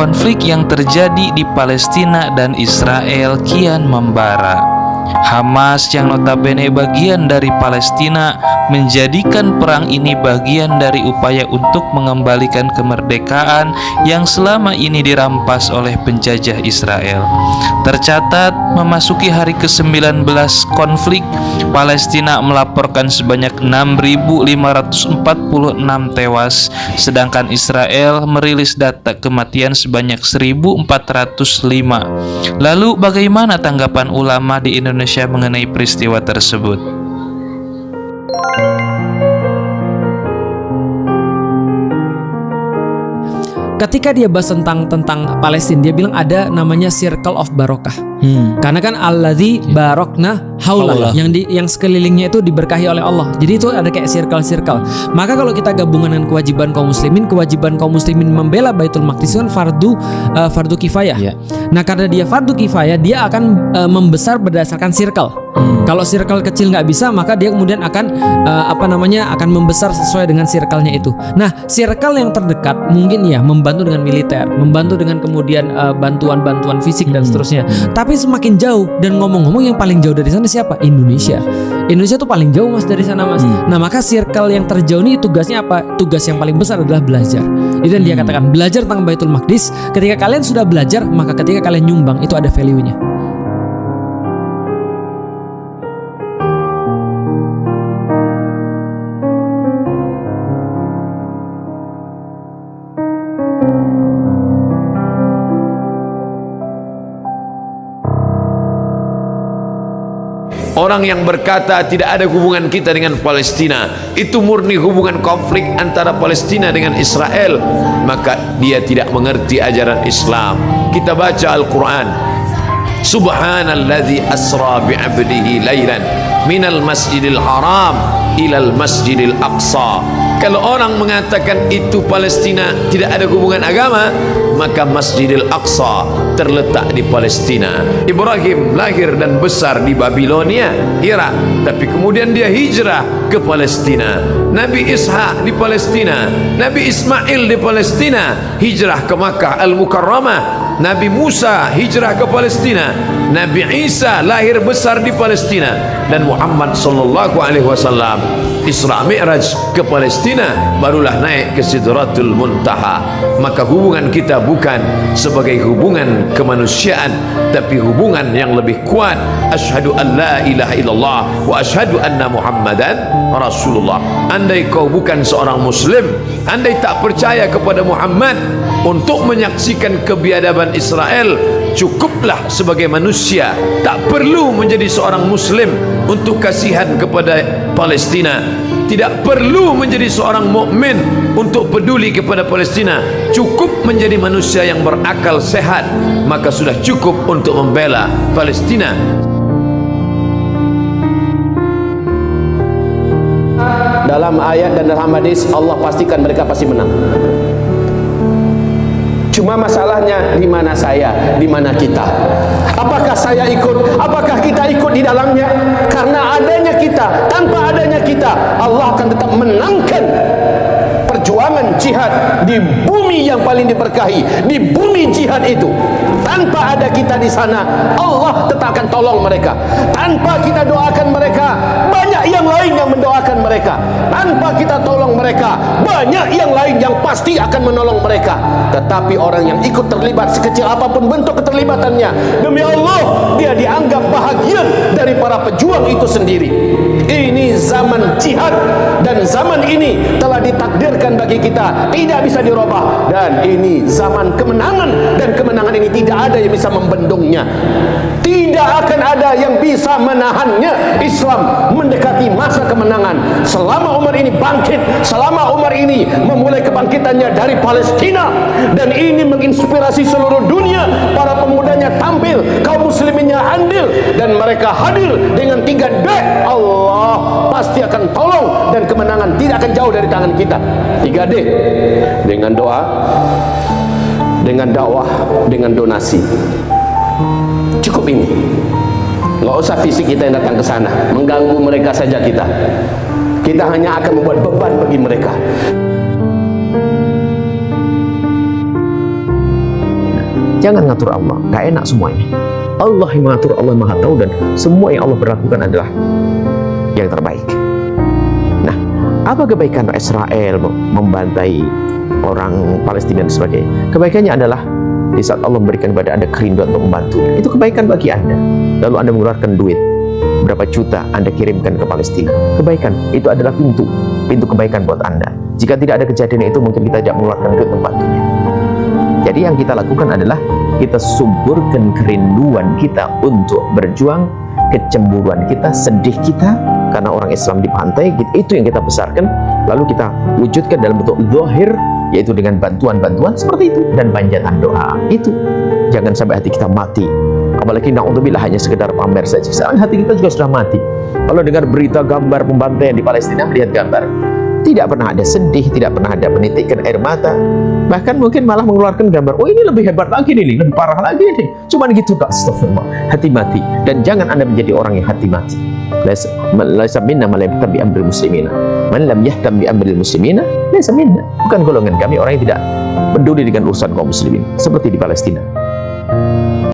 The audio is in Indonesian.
konflik yang terjadi di Palestina dan Israel kian membara. Hamas yang notabene bagian dari Palestina menjadikan perang ini bagian dari upaya untuk mengembalikan kemerdekaan yang selama ini dirampas oleh penjajah Israel. Tercatat memasuki hari ke-19 konflik, Palestina melaporkan sebanyak 6.546 tewas, sedangkan Israel merilis data kematian sebanyak 1.405. Lalu bagaimana tanggapan ulama di Indonesia mengenai peristiwa tersebut? Ketika dia bahas tentang Palestina, dia bilang ada namanya Circle of Barokah. Karena kan alladzi barokna haulah, yang sekelilingnya itu diberkahi oleh Allah. Jadi itu ada kayak circle. Maka kalau kita gabungan dengan kewajiban kaum muslimin membela Baitul Maqdis kan fardu kifayah. Nah, karena dia fardu kifayah, dia akan membesar berdasarkan circle. Kalau circle kecil nggak bisa, maka dia kemudian akan akan membesar sesuai dengan circle-nya itu. Nah, circle yang terdekat mungkin ya membantu dengan militer, membantu dengan kemudian bantuan fisik dan seterusnya. Tapi semakin jauh, dan ngomong-ngomong yang paling jauh dari sana siapa? Indonesia tuh paling jauh mas dari sana mas. Nah, maka circle yang terjauh ini tugasnya apa? Tugas yang paling besar adalah belajar. Itu yang dia katakan, belajar tentang Baitul Maqdis. Ketika kalian sudah belajar, maka ketika kalian nyumbang itu ada value-nya. Orang yang berkata tidak ada hubungan kita dengan Palestina, itu murni hubungan konflik antara Palestina dengan Israel, maka dia tidak mengerti ajaran Islam. Kita baca Al-Quran, Subhanalladzi asra bi'abdihi laylan minal masjidil haram ilal masjidil aqsa. Kalau orang mengatakan itu Palestina tidak ada hubungan agama, maka Masjidil Aqsa terletak di Palestina. Ibrahim lahir dan besar di Babilonia, Irak, tapi kemudian dia hijrah ke Palestina. Nabi Ishak di Palestina, Nabi Ismail di Palestina, hijrah ke Makkah Al-Mukarramah. Nabi Musa hijrah ke Palestina, Nabi Isa lahir besar di Palestina, dan Muhammad sallallahu alaihi wasallam Isra Mi'raj ke Palestina, barulah naik ke Sidratul Muntaha. Maka hubungan kita bukan sebagai hubungan kemanusiaan, tapi hubungan yang lebih kuat. Asyhadu an la ilaha illallah wa asyhadu anna Muhammadan Rasulullah. Andai kau bukan seorang muslim, andai tak percaya kepada Muhammad untuk menyaksikan kebiadaban Israel, cukuplah sebagai manusia, tak perlu menjadi seorang muslim untuk kasihan kepada Palestina. Tidak perlu menjadi seorang mukmin untuk peduli kepada Palestina. Cukup menjadi manusia yang berakal sehat, maka sudah cukup untuk membela Palestina. Dalam ayat dan dalam hadis Allah pastikan mereka pasti menang. Cuma masalahnya di mana saya, di mana kita? Apakah saya ikut? Apakah kita ikut di dalamnya? Karena adanya kita, tanpa adanya kita, Allah akan tetap menangkan perjuangan jihad di bumi yang paling diberkahi, di bumi jihad itu. Tanpa ada kita di sana, Allah tetap akan tolong mereka. Tanpa kita doakan mereka, banyak yang lain yang mendoakan mereka. Tanpa kita tolong mereka, banyak yang lain yang pasti akan menolong mereka. Tetapi orang yang ikut terlibat, sekecil apapun bentuk keterlibatannya, demi Allah dia dianggap bahagian dari para pejuang itu sendiri. Ini zaman jihad, dan zaman ini telah ditakdirkan bagi kita, tidak bisa dirubah. Dan ini zaman kemenangan, dan kemenangan ini tidak ada yang bisa membendungnya. Tidak akan ada yang bisa menahannya. Islam mendekati masa kemenangan. Selama Umar ini bangkit, selama Umar ini memulai kebangkitannya dari Palestina, dan ini menginspirasi seluruh dunia. Para pemudanya tampil, kaum musliminnya andil, dan mereka hadir dengan 3D. Allah pasti akan tolong, dan kemenangan tidak akan jauh dari tangan kita. 3D, dengan doa, dengan dakwah, dengan donasi. Cukup ini. Nggak usah fisik kita yang datang ke sana, mengganggu mereka saja kita. Kita hanya akan membuat beban bagi mereka. Jangan ngatur Allah, gak enak semuanya. Allah yang mengatur, Allah yang maha tahu, dan semua yang Allah berlakukan adalah yang terbaik. Nah, apa kebaikan Israel membantai orang Palestina dan sebagainya? Kebaikannya adalah di saat Allah memberikan kepada Anda kerinduan untuk membantu, itu kebaikan bagi Anda. Lalu Anda mengeluarkan duit berapa juta, Anda kirimkan ke Palestina. Kebaikan itu adalah pintu kebaikan buat Anda. Jika tidak ada kejadian itu, mungkin kita tidak mengeluarkan duit membantunya. Jadi yang kita lakukan adalah kita suburkan kerinduan kita untuk berjuang, kecemburuan kita, sedih kita karena orang Islam dipantai, itu yang kita besarkan, lalu kita wujudkan dalam bentuk zahir, yaitu dengan bantuan-bantuan seperti itu dan panjatan doa. Itu jangan sampai hati kita mati, apalagi na'udzubillah hanya sekedar pamer saja. Sekarang hati kita juga sudah mati. Kalau dengar berita gambar pembantaian di Palestina, melihat gambar, tidak pernah ada sedih, tidak pernah ada menitikkan air mata, bahkan mungkin malah mengeluarkan gambar, oh ini lebih hebat lagi nih, lebih parah lagi nih. Cuman gitu, tak, astagfirullah, hati mati. Dan jangan Anda menjadi orang yang hati mati. Laisa minna man lam yahtam bi amril muslimina. Man lam yahtam bi amril muslimina laisa minna. Bukan golongan kami orang yang tidak peduli dengan urusan kaum muslimin, seperti di Palestina.